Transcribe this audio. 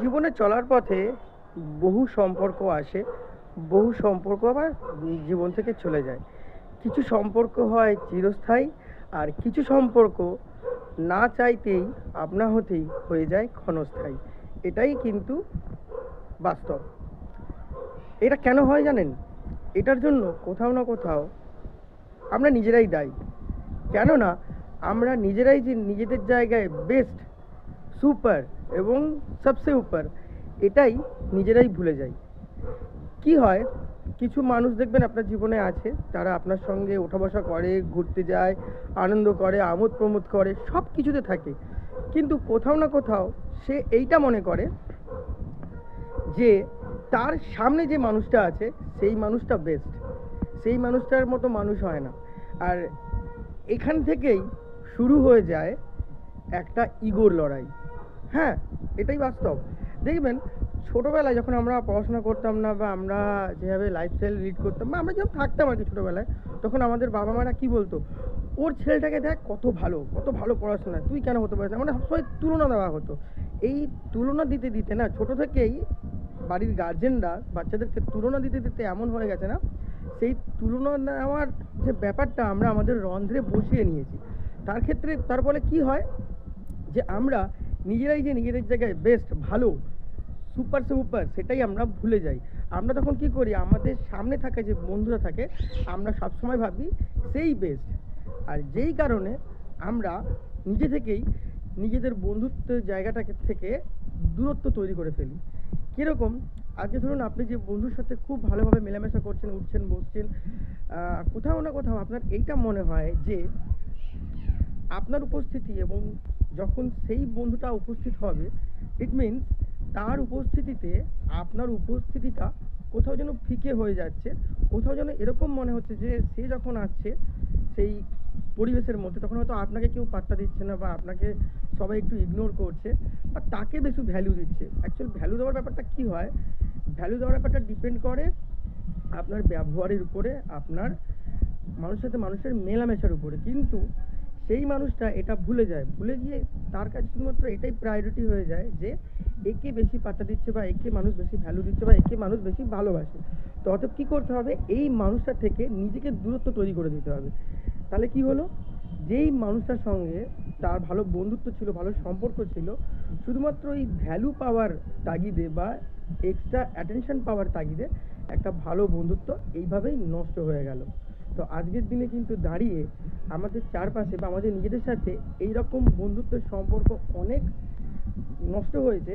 জীবনে চলার পথে বহু সম্পর্ক আসে, বহু সম্পর্ক আবার জীবন থেকে চলে যায়। কিছু সম্পর্ক হয় চিরস্থায়ী, আর কিছু সম্পর্ক না চাইতেই আপনা হতেই হয়ে যায় ক্ষণস্থায়ী। এটাই কিন্তু বাস্তব। এটা কেন হয় জানেন? এটার জন্য কোথাও না কোথাও আমরা নিজেরাই দায়ী। কেননা আমরা নিজেরাই যে নিজেদের জায়গায় বেস্ট, সুপার এবং সবচেয়ে উপর, এটাই নিজেরাই ভুলে যাই। কি হয়, কিছু মানুষ দেখবেন আপনার জীবনে আছে, তারা আপনার সঙ্গে ওঠা বসা করে, ঘুরতে যায়, আনন্দ করে, আমোদ প্রমোদ করে, সব কিছুতে থাকে। কিন্তু কোথাও না কোথাও সে এইটা মনে করে যে তার সামনে যে মানুষটা আছে সেই মানুষটা বেস্ট, সেই মানুষটার মতো মানুষ হয় না। আর এখান থেকেই শুরু হয়ে যায় একটা ইগোর লড়াই। হ্যাঁ, এটাই বাস্তব। দেখবেন ছোটোবেলায় যখন আমরা পড়াশোনা করতাম না, বা আমরা যেভাবে লাইফস্টাইল লিড করতাম, বা আমরা যখন থাকতাম আর কি ছোটোবেলায়, তখন আমাদের বাবা মারা কি বলতো, ওর ছেলেটাকে দেখ কত ভালো, কত ভালো পড়াশোনা, তুই কেন হতে পারিস না, মানে সবসময় তুলনা দেওয়া হতো। এই তুলনা দিতে দিতে না, ছোটো থেকেই বাড়ির গার্জেনরা বাচ্চাদেরকে তুলনা দিতে দিতে এমন হয়ে গেছে না, সেই তুলনা নেওয়ার যে ব্যাপারটা আমরা আমাদের রন্ধ্রে বসিয়ে নিয়েছি। তার ক্ষেত্রে তার ফলে কি হয়, যে আমরা নিজেরাই যে নিজেদের জায়গায় বেস্ট, ভালো, সুপার সুপার, সেটাই আমরা ভুলে যাই। আমরা তখন কি করি, আমাদের সামনে থাকা যে বন্ধুরা থাকে, আমরা সবসময় ভাবি সেই বেস্ট। আর যেই কারণে আমরা নিজে থেকেই নিজেদের বন্ধুত্বের জায়গাটাকে থেকে দূরত্ব তৈরি করে ফেলি। কীরকম, আজকে ধরুন আপনি যে বন্ধুর সাথে খুব ভালোভাবে মেলামেশা করছেন, উঠছেন বসছেন, কোথাও না কোথাও আপনার এইটা মনে হয় যে আপনার উপস্থিতি, এবং যখন সেই বন্ধুটা উপস্থিত হবে, ইট মিনস তার উপস্থিতিতে আপনার উপস্থিতিটা কোথাও যেন ফিকে হয়ে যাচ্ছে। কোথাও যেন এরকম মনে হচ্ছে যে সে যখন আসছে সেই পরিবেশের মধ্যে, তখন হয়তো আপনাকে কেউ পাত্তা দিচ্ছে না, বা আপনাকে সবাই একটু ইগনোর করছে, বা তাকে বেশি ভ্যালু দিচ্ছে। অ্যাকচুয়াল ভ্যালু দেওয়ার ব্যাপারটা কী হয়, ভ্যালু দেওয়ার ব্যাপারটা ডিপেন্ড করে আপনার ব্যবহারের উপরে, আপনার মানুষের সাথে মানুষের মেলামেশার উপরে। কিন্তু সেই মানুষটা এটা ভুলে যায়, ভুলে গিয়ে তার কাছে শুধুমাত্র এটাই প্রায়োরিটি হয়ে যায় যে একে বেশি পাত্তা দিচ্ছে, বা একে মানুষ বেশি ভ্যালু দিচ্ছে, বা একে মানুষ বেশি ভালোবাসে। তো অতএব কী করতে হবে, এই মানুষটা থেকে নিজেকে দূরত্ব তৈরি করে দিতে হবে। তাহলে কি হলো, যেই মানুষটার সঙ্গে তার ভালো বন্ধুত্ব ছিল, ভালো সম্পর্ক ছিল, শুধুমাত্র এই ভ্যালু পাওয়ার তাগিদে বা এক্সট্রা অ্যাটেনশন পাওয়ার তাগিদে একটা ভালো বন্ধুত্ব এইভাবেই নষ্ট হয়ে গেল। তো আজকের দিনে কিন্তু দাঁড়িয়ে আমাদের চারপাশে বা আমাদের নিজেদের সাথে এই রকম বন্ধুত্বের সম্পর্ক অনেক নষ্ট হয়েছে।